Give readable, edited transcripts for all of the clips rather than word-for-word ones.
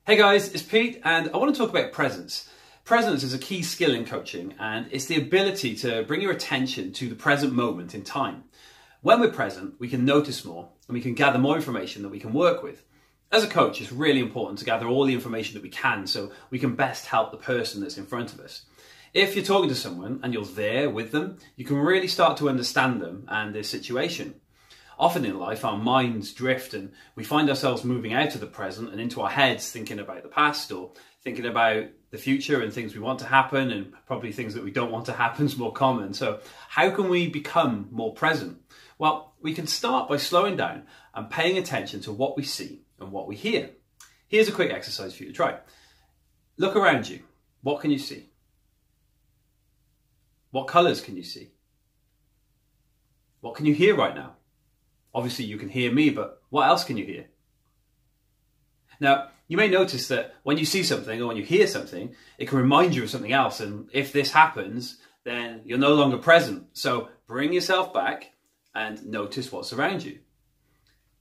Hey guys, it's Pete and I want to talk about presence. Presence is a key skill in coaching and it's the ability to bring your attention to the present moment in time. When we're present, we can notice more and we can gather more information that we can work with. As a coach, it's really important to gather all the information that we can so we can best help the person that's in front of us. If you're talking to someone and you're there with them, you can really start to understand them and their situation. Often in life, our minds drift and we find ourselves moving out of the present and into our heads thinking about the past or thinking about the future and things we want to happen and probably things that we don't want to happen is more common. So how can we become more present? Well, we can start by slowing down and paying attention to what we see and what we hear. Here's a quick exercise for you to try. Look around you. What can you see? What colours can you see? What can you hear right now? Obviously you can hear me, but what else can you hear? Now, you may notice that when you see something or when you hear something, it can remind you of something else. And if this happens, then you're no longer present. So bring yourself back and notice what's around you.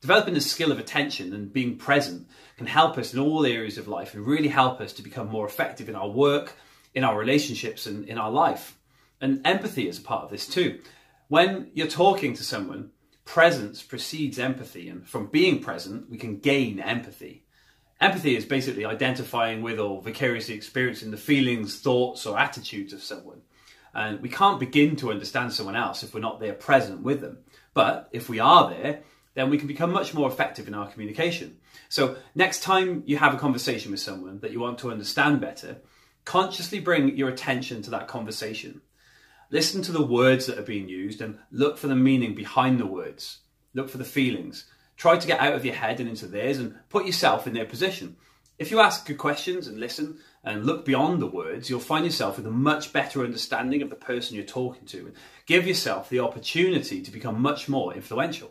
Developing the skill of attention and being present can help us in all areas of life and really help us to become more effective in our work, in our relationships and in our life. And empathy is a part of this too. When you're talking to someone, presence precedes empathy, and from being present, we can gain empathy. Empathy is basically identifying with or vicariously experiencing the feelings, thoughts, or attitudes of someone. And we can't begin to understand someone else if we're not there present with them. But if we are there, then we can become much more effective in our communication. So next time you have a conversation with someone that you want to understand better, consciously bring your attention to that conversation. Listen to the words that are being used and look for the meaning behind the words. Look for the feelings. Try to get out of your head and into theirs and put yourself in their position. If you ask good questions and listen and look beyond the words, you'll find yourself with a much better understanding of the person you're talking to and give yourself the opportunity to become much more influential.